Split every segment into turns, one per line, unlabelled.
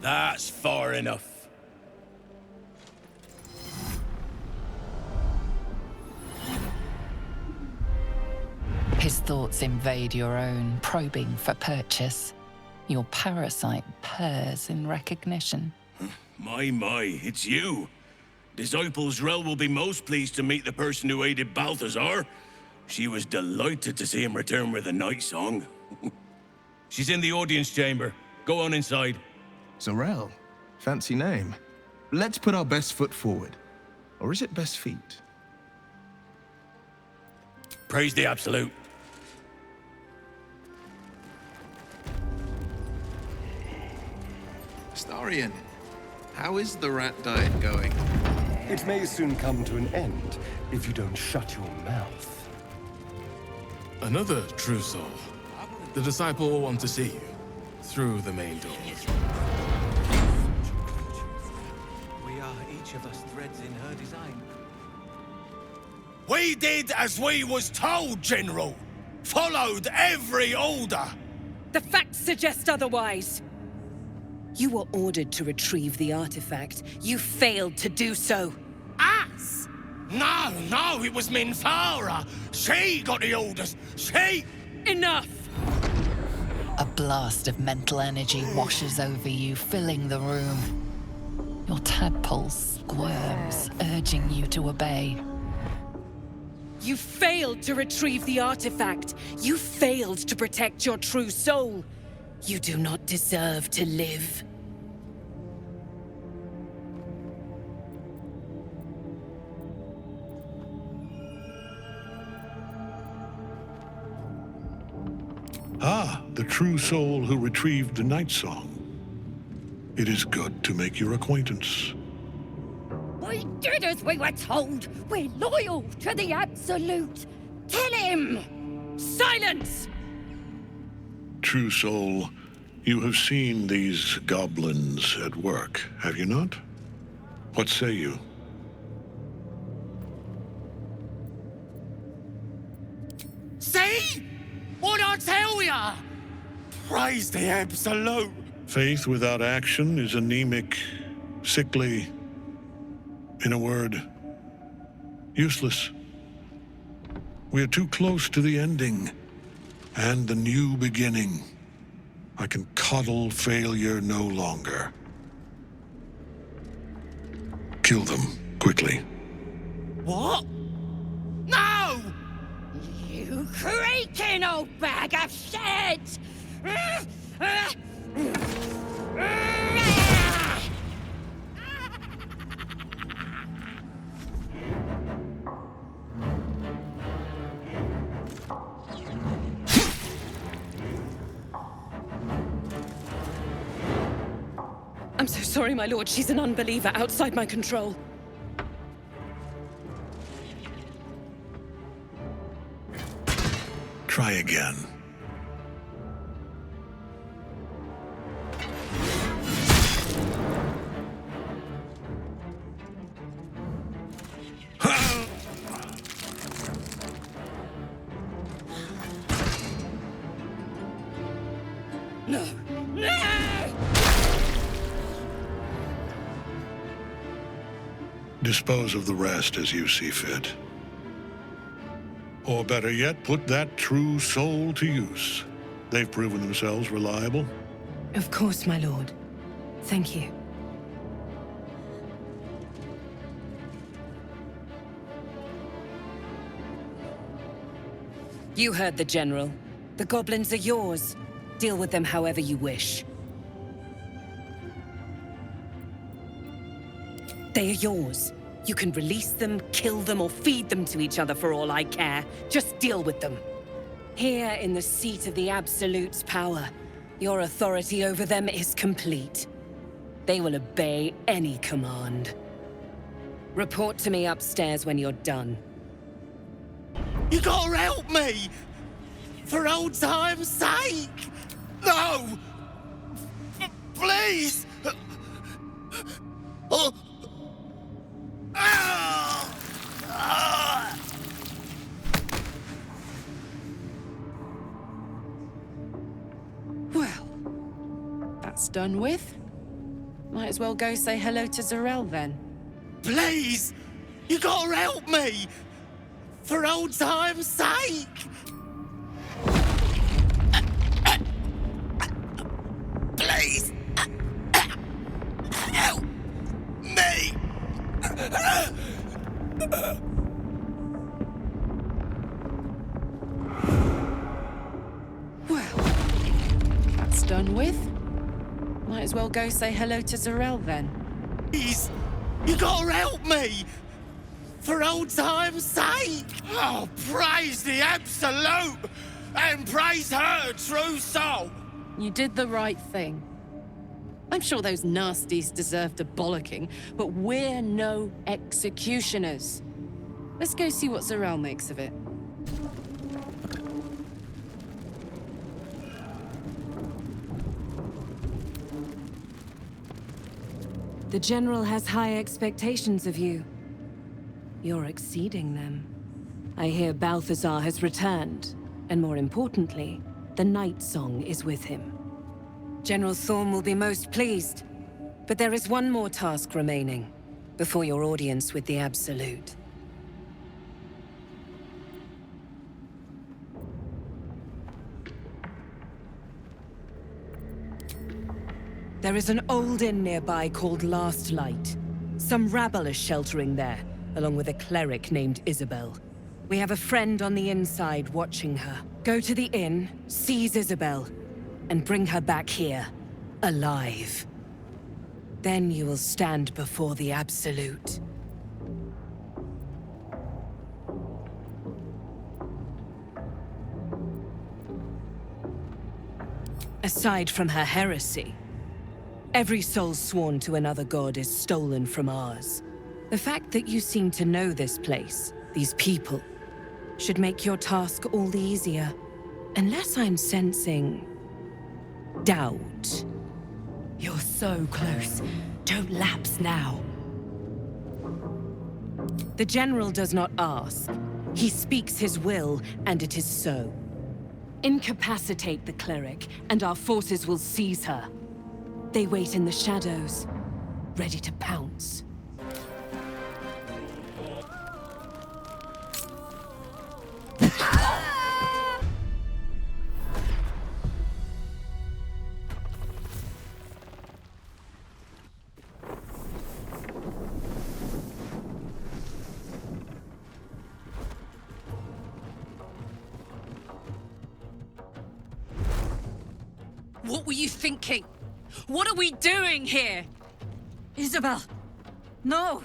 That's far enough.
His thoughts invade your own, probing for purchase. Your parasite purrs in recognition.
My, it's you. Disciples Rel will be most pleased to meet the person who aided Balthazar. She was delighted to see him return with a Nightsong. She's in the audience chamber. Go on inside.
Zorel, fancy name. Let's put our best foot forward. Or is it best feet?
Praise the Absolute.
Astarion, how is the rat diet going?
It may soon come to an end if you don't shut your mouth.
Another true soul. The disciple will want to see you through the main door.
We are each of us threads in her design.
We did as we was told, General. Followed every order.
The facts suggest otherwise. You were ordered to retrieve the artifact. You failed to do so.
Us? No, it was Minthara. She got the orders. She...
Enough!
A blast of mental energy washes over you, filling the room. Your tadpole squirms, urging you to obey.
You failed to retrieve the artifact. You failed to protect your true soul. You do not deserve to live.
Ah, the true soul who retrieved the Nightsong. It is good to make your acquaintance.
We did as we were told. We're loyal to the Absolute. Kill him!
Silence!
True soul, you have seen these goblins at work, have you not? What say you?
See? What I tell ya? Praise the Absolute.
Faith without action is anemic, sickly, in a word, useless. We are too close to the ending and the new beginning. I can coddle failure no longer. Kill them, quickly.
What? No!
You creaking old bag of shit!
I'm so sorry, my lord. She's an unbeliever outside my control.
Try again.
No! No!
Dispose of the rest as you see fit. Or better yet, put that true soul to use. They've proven themselves reliable.
Of course, my lord. Thank you. You heard the General. The goblins are yours. Deal with them however you wish. They are yours. You can release them, kill them, or feed them to each other for all I care. Just deal with them. Here in the seat of the Absolute's power, your authority over them is complete. They will obey any command. Report to me upstairs when you're done.
You gotta help me! For old time's sake! No! Please! Oh.
Well, that's done with.
Might as well go say hello to Zarel then.
Please! You gotta help me! For old time's sake! Please! Help me!
Well, that's done with. Might as well go say hello to Zarel then.
Please! You gotta help me! For old time's sake! Oh, praise the Absolute! And praise her true soul!
You did the right thing. I'm sure those nasties deserved a bollocking, but we're no executioners. Let's go see what Zarel makes of it. The General has high expectations of you. You're exceeding them. I hear Balthazar has returned, and more importantly, the Nightsong is with him. General Thorm will be most pleased, but there is one more task remaining before your audience with the Absolute. There is an old inn nearby called Last Light. Some rabble is sheltering there, along with a cleric named Isobel. We have a friend on the inside watching her. Go to the inn, seize Isobel, and bring her back here, alive. Then you will stand before the Absolute. Aside from her heresy, every soul sworn to another god is stolen from ours. The fact that you seem to know this place, these people, should make your task all the easier. Unless I'm sensing doubt. You're so close. Don't lapse now. The General does not ask. He speaks his will, and it is so. Incapacitate the cleric, and our forces will seize her. They wait in the shadows, ready to pounce.
What were you thinking? What are we doing here? Isobel! No!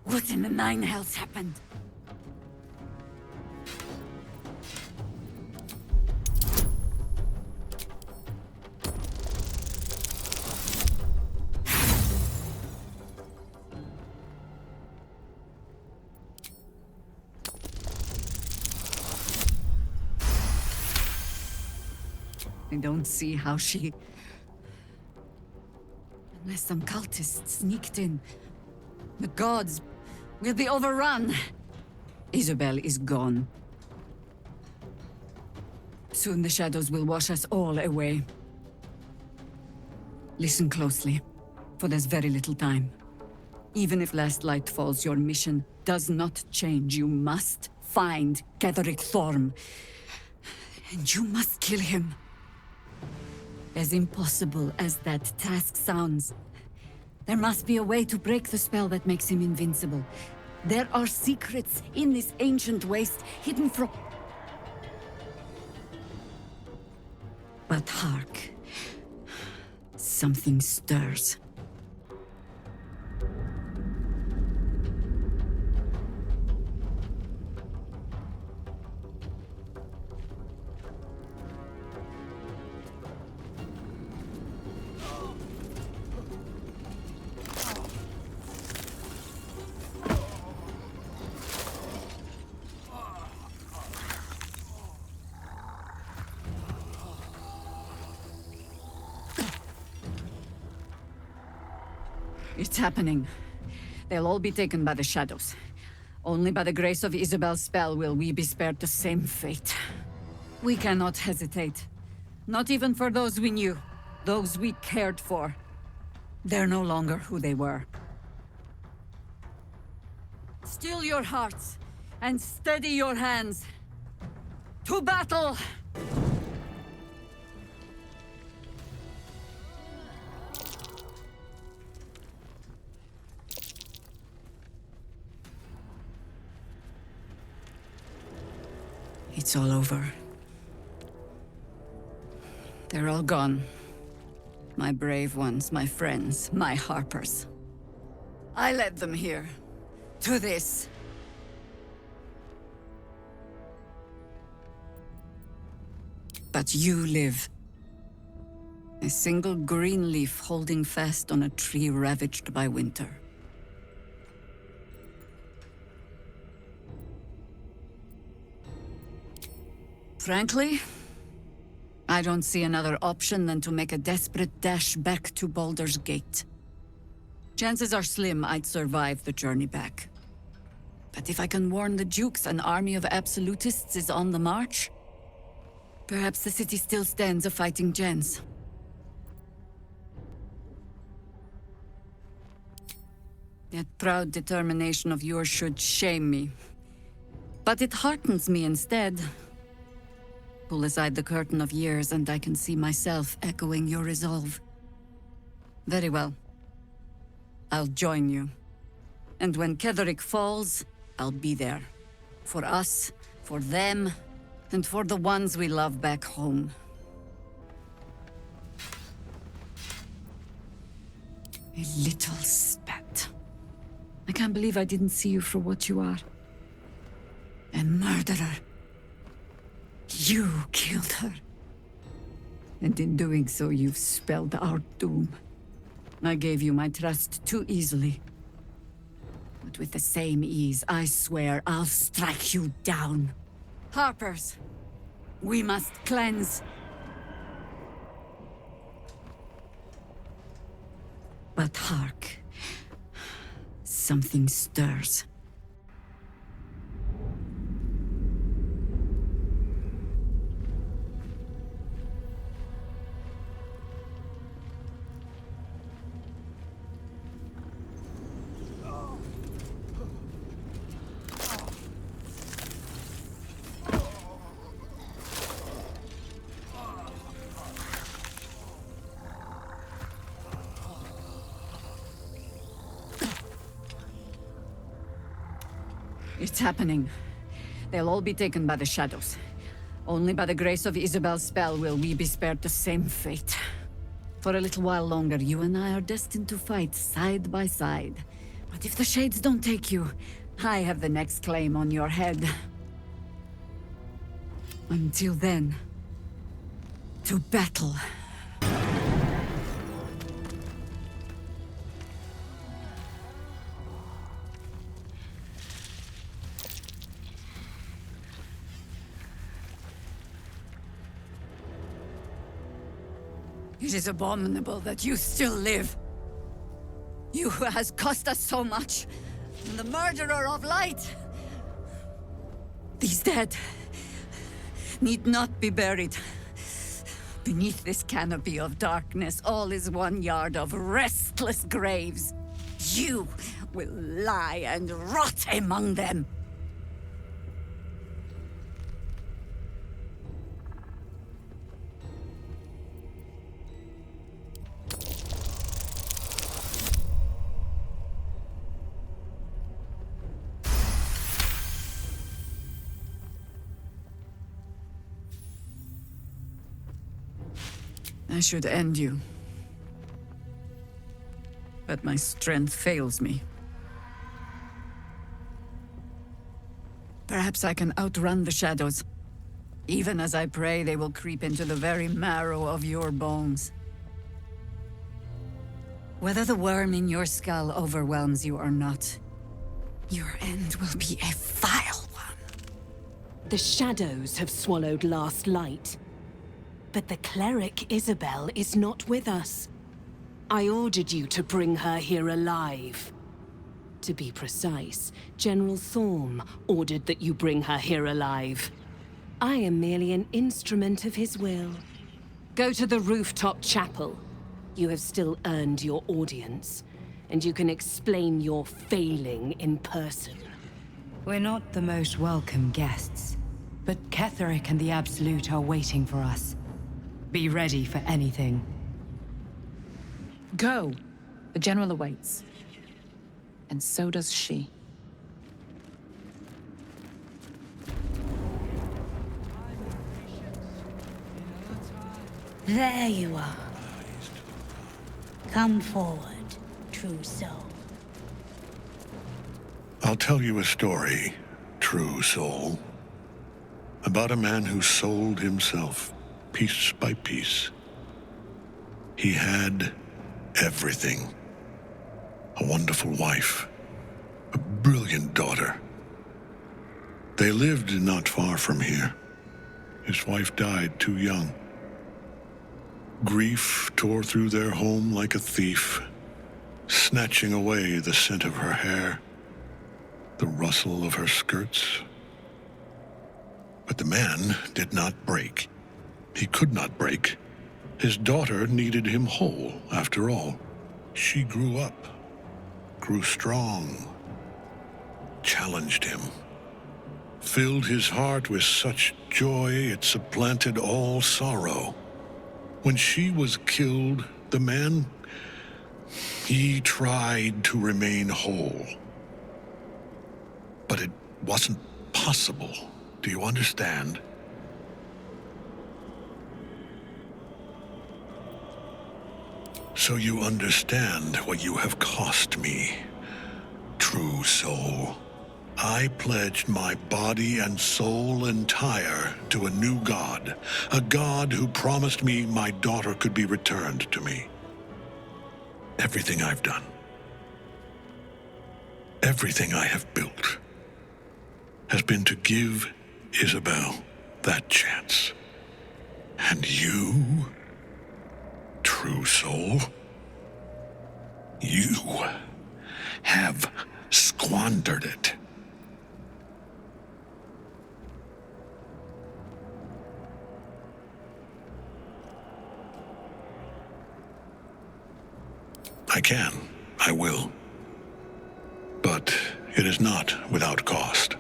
What in the nine hells happened? I don't see how she... Unless some cultists sneaked in. The gods will be overrun. Isobel is gone. Soon the shadows will wash us all away. Listen closely, for there's very little time. Even if Last Light falls, your mission does not change. You must find Ketheric Thorm. And you must kill him. As impossible as that task sounds, there must be a way to break the spell that makes him invincible. There are secrets in this ancient waste hidden from... But hark. Something stirs. It's happening. They'll all be taken by the shadows. Only by the grace of Isobel's spell will we be spared the same fate. We cannot hesitate. Not even for those we knew. Those we cared for. They're no longer who they were. Still your hearts, and steady your hands. To battle! It's all over. They're all gone. My brave ones, my friends, my harpers. I led them here. To this. But you live. A single green leaf holding fast on a tree ravaged by winter. Frankly, I don't see another option than to make a desperate dash back to Baldur's Gate. Chances are slim I'd survive the journey back. But if I can warn the Dukes an army of absolutists is on the march, perhaps the city still stands a fighting chance. That proud determination of yours should shame me. But it heartens me instead. Pull aside the curtain of years and I can see myself echoing your resolve. Very well. I'll join you. And when Ketheric falls, I'll be there. For us, for them, and for the ones we love back home. A little spat. I can't believe I didn't see you for what you are. A murderer. You killed her. And in doing so, you've spelled our doom. I gave you my trust too easily. But with the same ease, I swear I'll strike you down. Harpers, we must cleanse. But hark. Something stirs. It's happening. They'll all be taken by the shadows. Only by the grace of Isobel's spell will we be spared the same fate. For a little while longer, you and I are destined to fight side by side. But if the Shades don't take you, I have the next claim on your head. Until then, to battle. It is abominable that you still live. You who has cost us so much. And the murderer of light. These dead need not be buried. Beneath this canopy of darkness, all is 1 yard of restless graves. You will lie and rot among them. I should end you. But my strength fails me. Perhaps I can outrun the shadows. Even as I pray, they will creep into the very marrow of your bones. Whether the worm in your skull overwhelms you or not, your end will be a vile one.
The shadows have swallowed last light. But the cleric Isobel is not with us. I ordered you to bring her here alive. To be precise, General Thorm ordered that you bring her here alive. I am merely an instrument of his will. Go to the rooftop chapel. You have still earned your audience, and you can explain your failing in person.
We're not the most welcome guests, but Ketheric and the Absolute are waiting for us. Be ready for anything.
Go. The General awaits. And so does she.
There you are. Come forward, true soul.
I'll tell you a story, true soul, about a man who sold himself piece by piece. He had everything. A wonderful wife, a brilliant daughter. They lived not far from here. His wife died too young. Grief tore through their home like a thief, snatching away the scent of her hair, the rustle of her skirts. But the man did not break. He could not break. His daughter needed him whole, after all. She grew up, grew strong, challenged him, filled his heart with such joy it supplanted all sorrow. When she was killed, the man, he tried to remain whole. But it wasn't possible. Do you understand? So you understand what you have cost me, true soul. I pledged my body and soul entire to a new god, a god who promised me my daughter could be returned to me. Everything I've done, everything I have built, has been to give Isobel that chance. And you, true soul, you have squandered it. I will. But it is not without cost.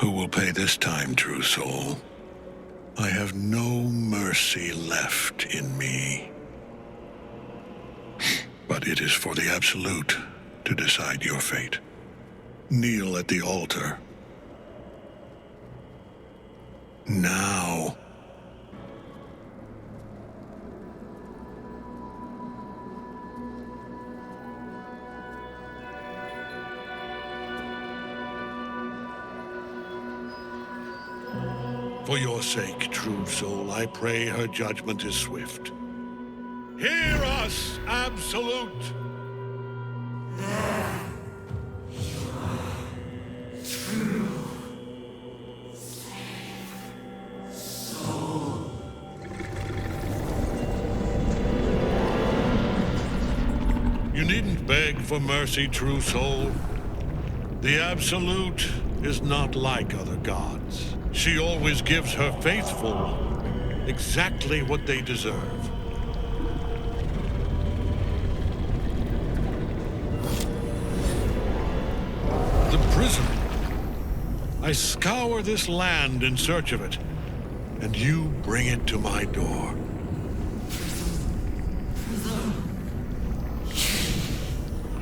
Who will pay this time, true soul? I have no mercy left in me. But it is for the Absolute to decide your fate. Kneel at the altar. Now. For your sake, true soul, I pray her judgment is swift. Hear us, Absolute! You needn't beg for mercy, true soul. The Absolute is not like other gods. She always gives her faithful exactly what they deserve. The prison. I scour this land in search of it, and you bring it to my door.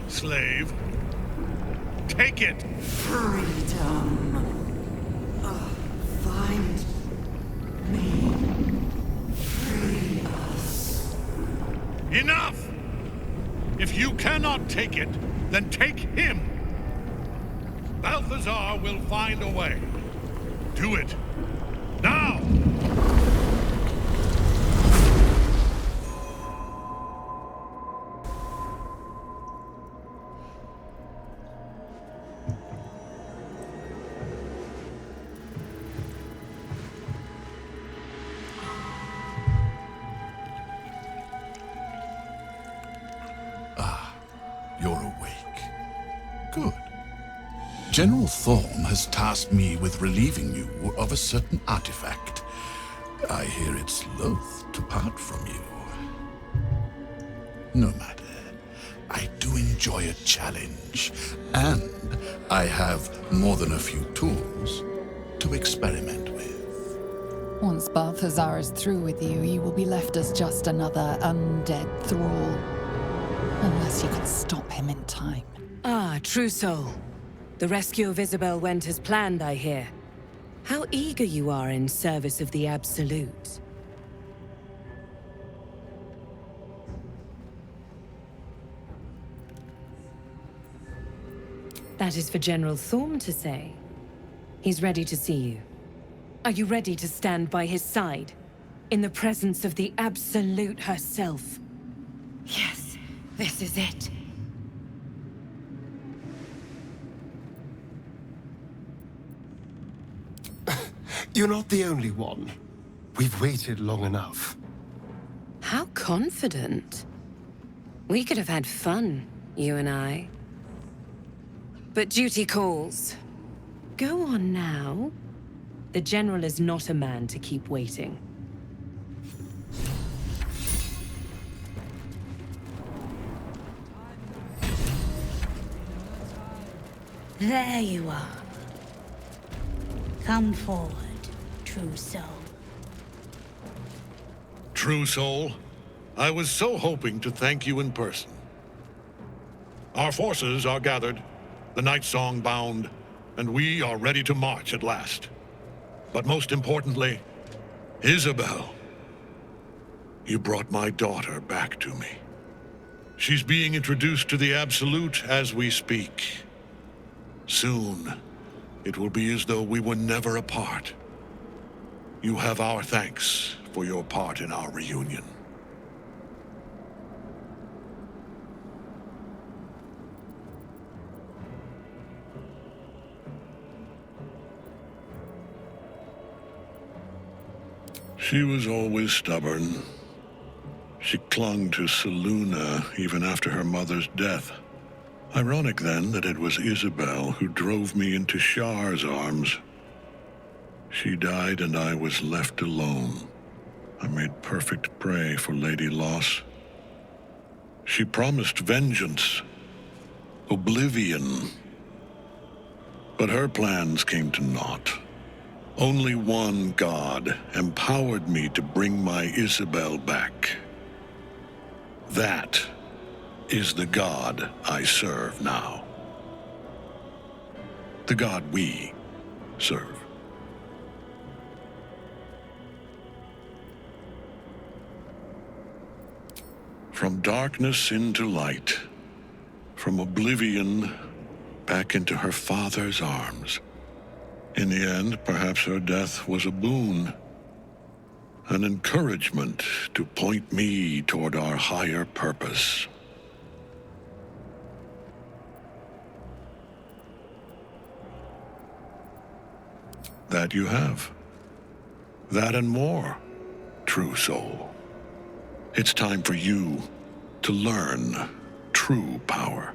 Slave, take it!
Freedom. Find me. Free us.
Enough! If you cannot take it, then take him! Balthazar will find a way. Do it. Now!
You're awake. Good. General Thorm has tasked me with relieving you of a certain artifact. I hear it's loath to part from you. No matter. I do enjoy a challenge, and I have more than a few tools to experiment with.
Once Balthazar is through with you, you will be left as just another undead thrall. Unless you can stop him in time.
Ah, true soul. The rescue of Isobel went as planned, I hear. How eager you are in service of the Absolute. That is for General Thorm to say. He's ready to see you. Are you ready to stand by his side? In the presence of the Absolute herself?
Yes, this is it.
You're not the only one. We've waited long enough.
How confident. We could have had fun, you and I. But duty calls. Go on now. The General is not a man to keep waiting.
There you are. Come forward, true soul.
True soul, I was so hoping to thank you in person. Our forces are gathered, the Nightsong bound, and we are ready to march at last. But most importantly, Isobel. You brought my daughter back to me. She's being introduced to the Absolute as we speak. Soon, it will be as though we were never apart. You have our thanks for your part in our reunion. She was always stubborn. She clung to Selûne even after her mother's death. Ironic, then, that it was Isobel who drove me into Shar's arms. She died and I was left alone. I made perfect prey for Lady Loss. She promised vengeance, oblivion. But her plans came to naught. Only one god empowered me to bring my Isobel back. That is the god I serve now. The god we serve. From darkness into light, from oblivion back into her father's arms. In the end, perhaps her death was a boon, an encouragement to point me toward our higher purpose. That you have. That and more, true soul. It's time for you to learn true power.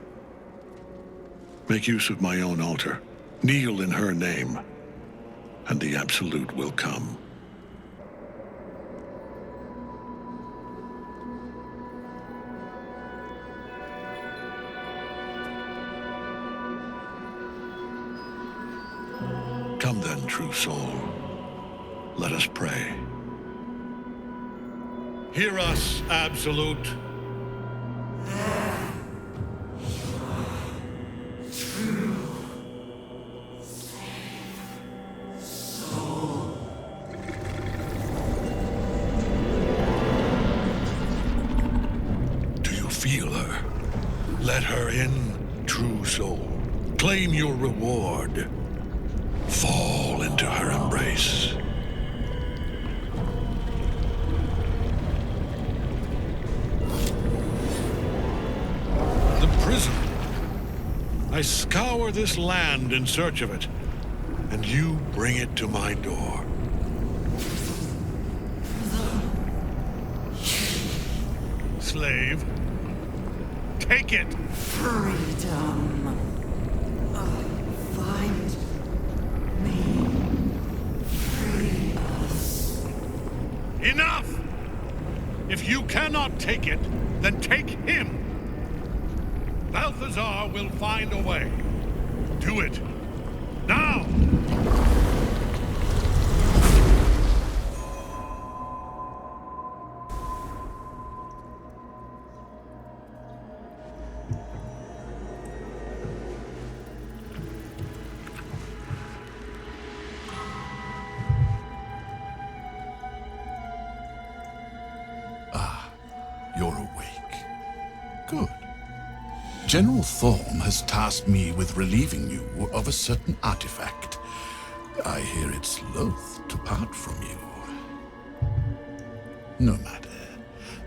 Make use of my own altar. Kneel in her name, and the Absolute will come. Come then, true soul. Let us pray. Hear us, Absolute. Feel her. Let her in, true soul. Claim your reward. Fall into her embrace. The prison. I scour this land in search of it, and you bring it to my door. Slave. Take it!
Freedom. Find me. Free us.
Enough! If you cannot take it, then take him. Balthazar will find a way. Do it. Now!
You're awake. Good. General Thorm has tasked me with relieving you of a certain artifact. I hear it's loath to part from you. No matter.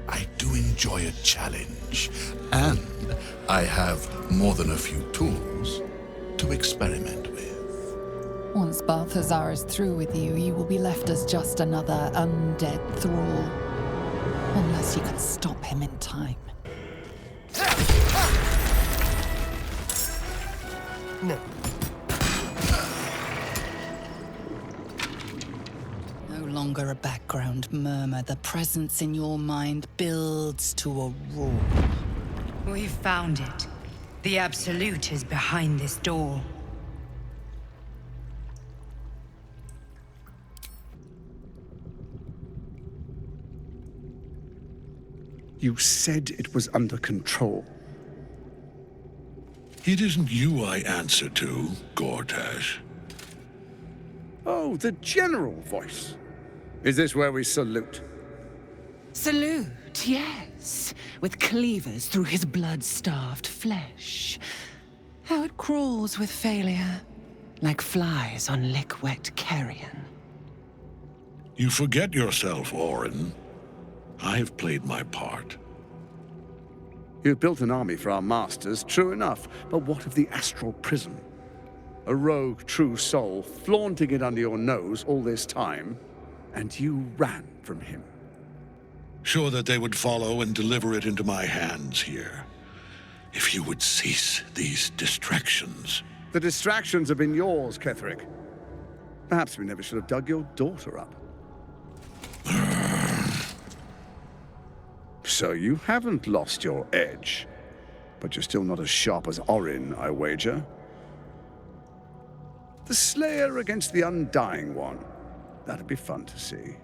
I do enjoy a challenge, and I have more than a few tools to experiment with.
Once Balthazar is through with you, you will be left as just another undead thrall. Unless you can stop him in time.
No.
No longer a background murmur. The presence in your mind builds to a roar.
We've found it. The Absolute is behind this door.
You said it was under control.
It isn't you I answer to, Gortash.
Oh, the general voice. Is this where we salute?
Salute, yes. With cleavers through his blood-starved flesh. How it crawls with failure, like flies on lick-wet carrion.
You forget yourself, Orin. I have played my part.
You've built an army for our masters, true enough, but what of the astral prison? A rogue true soul flaunting it under your nose all this time, and you ran from him.
Sure that they would follow and deliver it into my hands here. If you would cease these distractions.
The distractions have been yours, Ketheric. Perhaps we never should have dug your daughter up. So you haven't lost your edge, but you're still not as sharp as Orin, I wager. The Slayer against the Undying One. That'd be fun to see.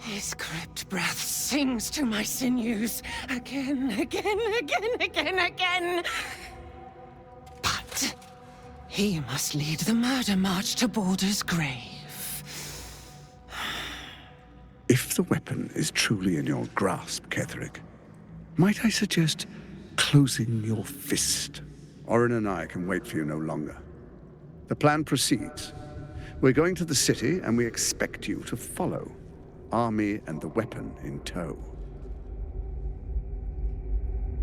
His crypt breath sings to my sinews. Again, again, again, again, again. But he must lead the murder march to Baldur's grave.
If the weapon is truly in your grasp, Ketheric, might I suggest closing your fist? Orin and I can wait for you no longer. The plan proceeds. We're going to the city, and we expect you to follow. Army and the weapon in tow.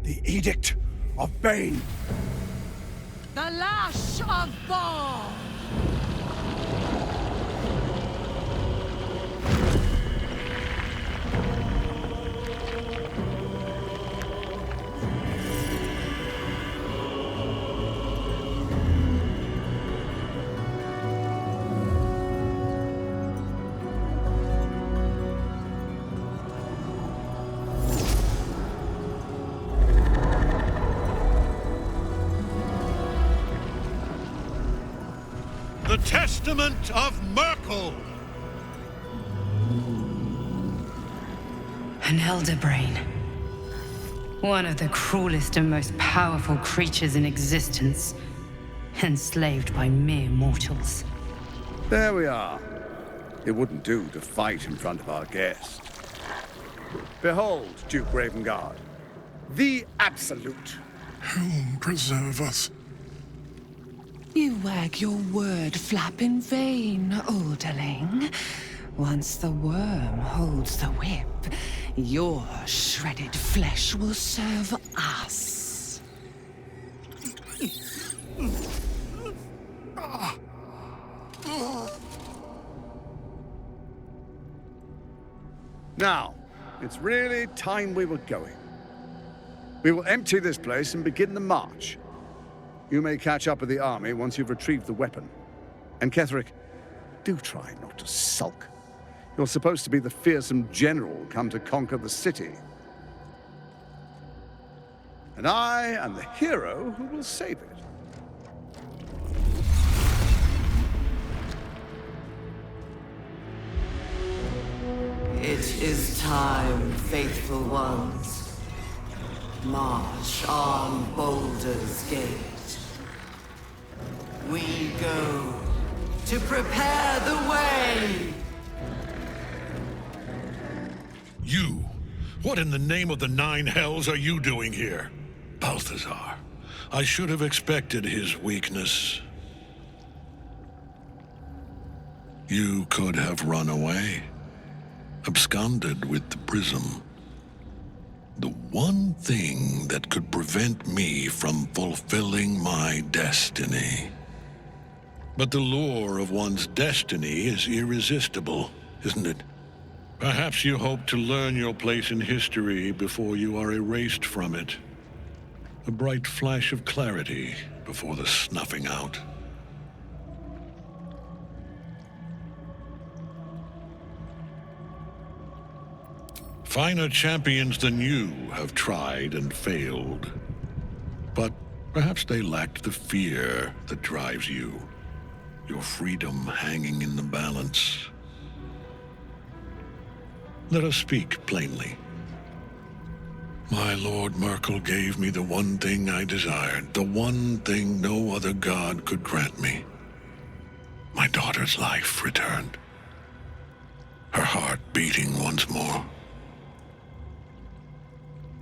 The Edict of Bane!
The Lash of Thorm!
The Testament of Myrkul!
An elder brain. One of the cruelest and most powerful creatures in existence. Enslaved by mere mortals.
There we are. It wouldn't do to fight in front of our guest. Behold, Duke Ravengard. The Absolute.
Helm preserve us.
You wag your word flap in vain, Alderling. Once the worm holds the whip, your shredded flesh will serve us.
Now, it's really time we were going. We will empty this place and begin the march. You may catch up with the army once you've retrieved the weapon. And Ketheric, do try not to sulk. You're supposed to be the fearsome general come to conquer the city. And I am the hero who will save it.
It is time, faithful ones. March on Baldur's Gate. We go to prepare the way!
You! What in the name of the nine hells are you doing here? Balthazar. I should have expected his weakness. You could have run away. Absconded with the prism. The one thing that could prevent me from fulfilling my destiny. But the lure of one's destiny is irresistible, isn't it? Perhaps you hope to learn your place in history before you are erased from it. A bright flash of clarity before the snuffing out. Finer champions than you have tried and failed. But perhaps they lacked the fear that drives you. Your freedom hanging in the balance. Let us speak plainly. My Lord Myrkul gave me the one thing I desired, the one thing no other god could grant me. My daughter's life returned. Her heart beating once more.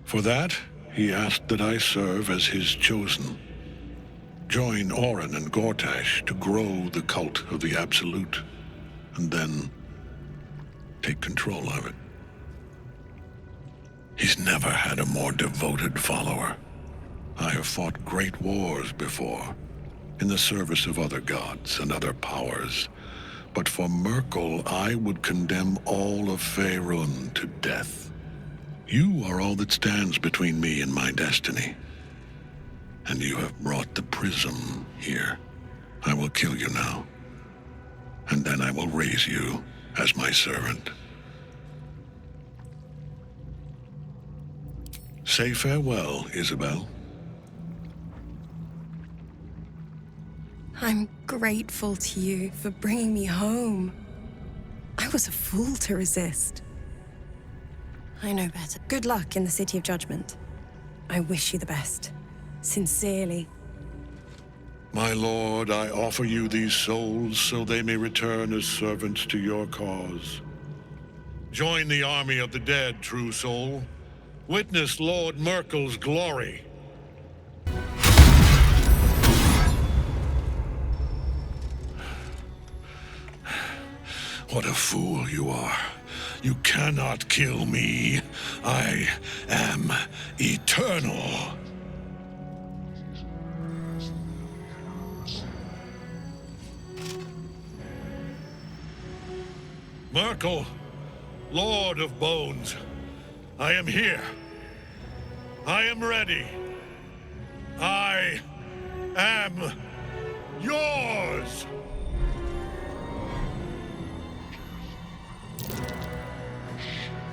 For that, he asked that I serve as his chosen. Join Orin and Gortash to grow the cult of the Absolute, and then take control of it. He's never had a more devoted follower. I have fought great wars before, in the service of other gods and other powers, but for Myrkul I would condemn all of Faerun to death. You are all that stands between me and my destiny. And you have brought the prism here. I will kill you now. And then I will raise you as my servant. Say farewell, Isobel.
I'm grateful to you for bringing me home. I was a fool to resist. I know better. Good luck in the City of Judgment. I wish you the best. Sincerely.
My lord, I offer you these souls so they may return as servants to your cause. Join the army of the dead, true soul. Witness Lord Myrkul's glory. What a fool you are. You cannot kill me. I am eternal. Myrkul, Lord of Bones, I am here. I am ready. I am yours.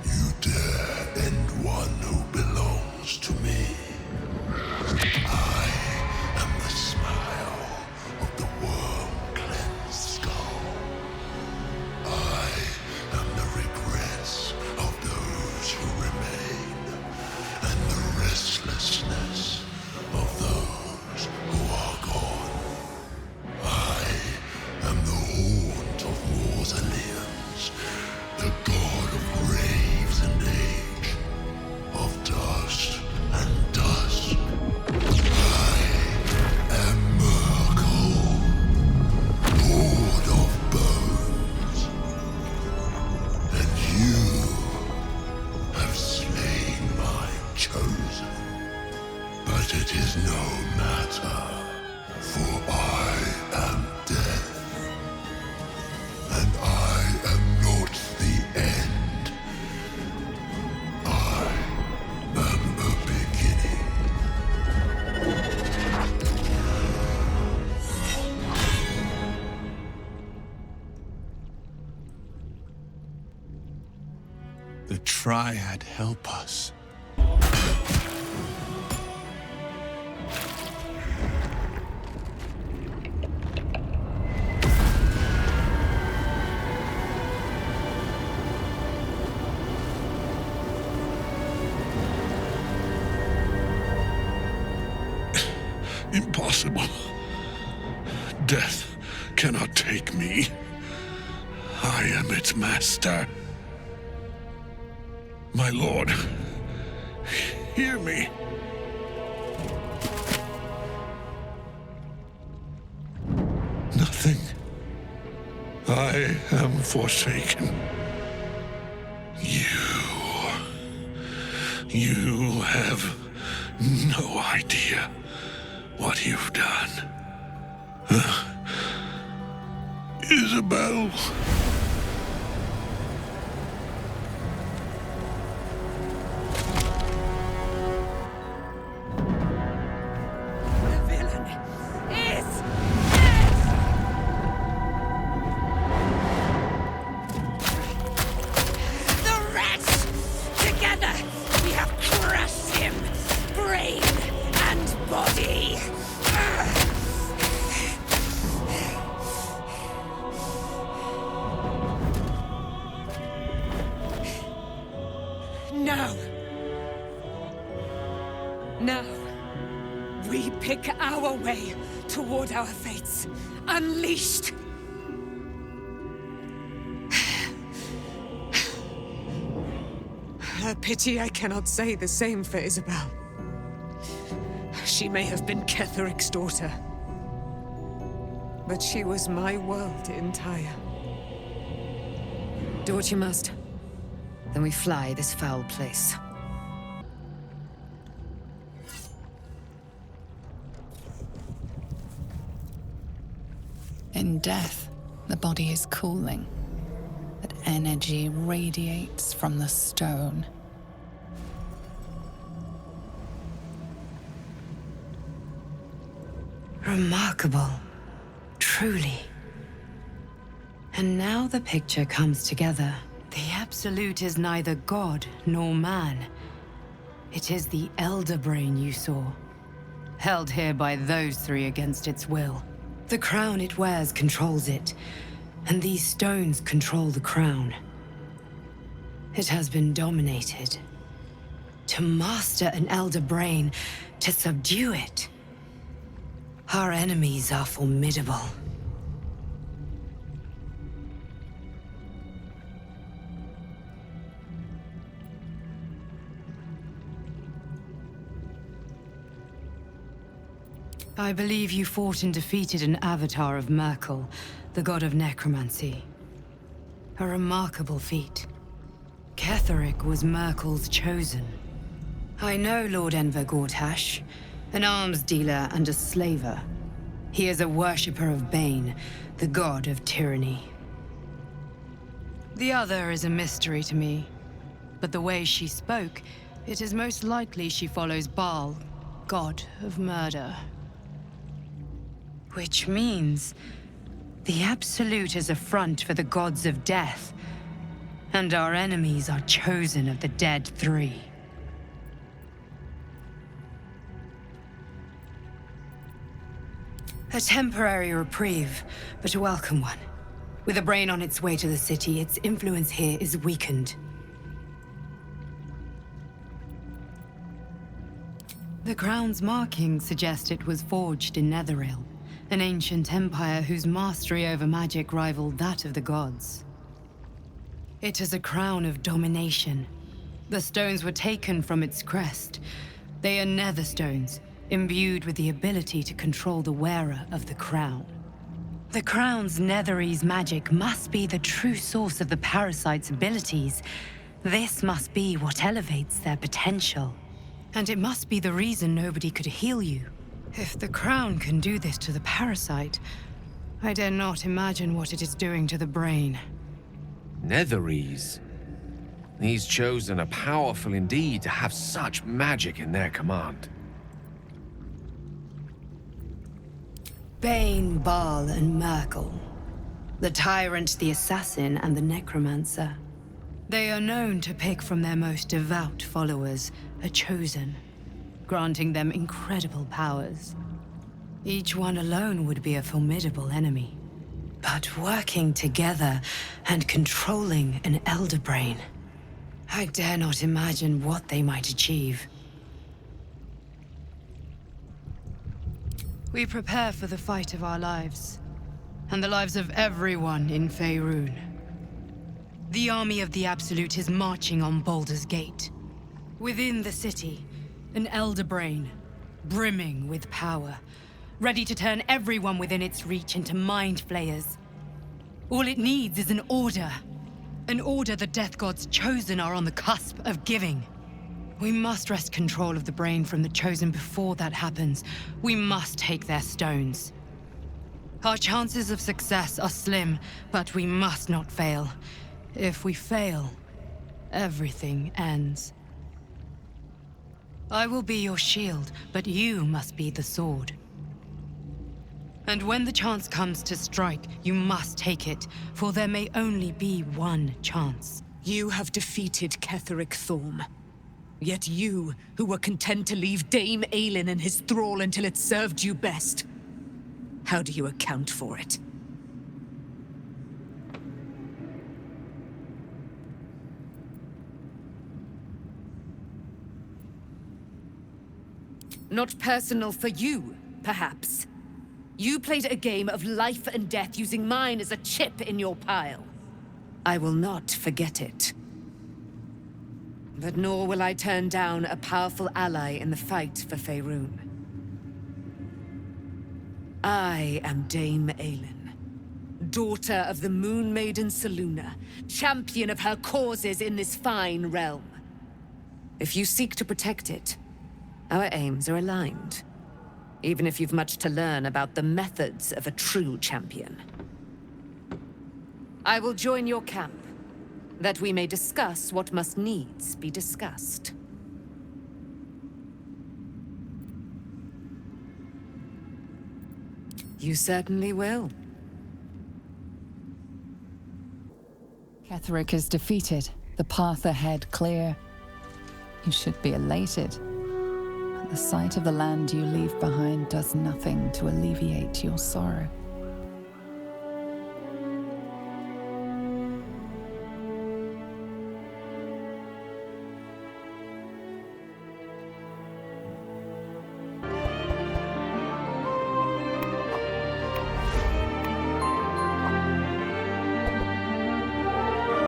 You dare end one who belongs to me. I am the smile of the worm-cleansed skull. I am the regrets of those who remain, and the restlessness of those who are gone. I am the haunt of mausoleums, the god of graves and age, of dust and dusk. I am Myrkul, Lord of Bones, and you have slain my chosen. But it is no matter, for I am death, and I am not the end. I am a beginning. Triad help us.
Impossible. Death cannot take me. I am its master. My lord, hear me. Nothing. I am forsaken. You have no idea what you've done. Isobel.
The villain is dead! The rats! Together, we have crushed him! Brain and body! Now, we pick our way toward our fates, unleashed.
A pity I cannot say the same for Isobel. She may have been Ketheric's daughter, but she was my world entire.
Do what you must. Then we fly this foul place.
In death, the body is cooling, but energy radiates from the stone.
Remarkable. Truly. And now the picture comes together. The Absolute is neither god nor man. It is the Elder Brain you saw, held here by those three against its will. The crown it wears controls it, and these stones control the crown. It has been dominated. To master an Elder Brain, to subdue it. Our enemies are formidable. I believe you fought and defeated an avatar of Myrkul, the god of necromancy. A remarkable feat. Ketheric was Myrkul's chosen. I know Lord Enver Gortash, an arms dealer and a slaver. He is a worshipper of Bane, the god of tyranny. The other is a mystery to me, but the way she spoke, it is most likely she follows Baal, god of murder. Which means the Absolute is a front for the gods of death, and our enemies are chosen of the dead three. A temporary reprieve, but a welcome one. With a brain on its way to the city, its influence here is weakened. The crown's markings suggest it was forged in Netheril, an ancient empire whose mastery over magic rivaled that of the gods. It is a crown of domination. The stones were taken from its crest. They are nether stones, imbued with the ability to control the wearer of the crown. The crown's Netherese magic must be the true source of the parasite's abilities. This must be what elevates their potential. And it must be the reason nobody could heal you. If the crown can do this to the parasite, I dare not imagine what it is doing to the brain.
Netherese? These chosen are powerful indeed to have such magic in their command.
Bane, Baal, and Myrkul. The tyrant, the assassin, and the necromancer. They are known to pick from their most devout followers a chosen, granting them incredible powers. Each one alone would be a formidable enemy. But working together and controlling an elder brain, I dare not imagine what they might achieve. We prepare for the fight of our lives, and the lives of everyone in Faerun. The army of the Absolute is marching on Baldur's Gate. Within the city, an elder brain, brimming with power, ready to turn everyone within its reach into mind flayers. All it needs is an order. An order the Death God's chosen are on the cusp of giving. We must wrest control of the brain from the chosen before that happens. We must take their stones. Our chances of success are slim, but we must not fail. If we fail, everything ends. I will be your shield, but you must be the sword. And when the chance comes to strike, you must take it, for there may only be one chance.
You have defeated Ketheric Thorm. Yet you, who were content to leave Dame Aelin in his thrall until it served you best. How do you account for it?
Not personal for you, perhaps. You played a game of life and death using mine as a chip in your pile. I will not forget it. But nor will I turn down a powerful ally in the fight for Faerun. I am Dame Aelin, daughter of the Moon Maiden Selûne, champion of her causes in this fine realm. If you seek to protect it, our aims are aligned. Even if you've much to learn about the methods of a true champion. I will join your camp, that we may discuss what must needs be discussed. You certainly will.
Ketheric is defeated, the path ahead clear. You should be elated. But the sight of the land you leave behind does nothing to alleviate your sorrow.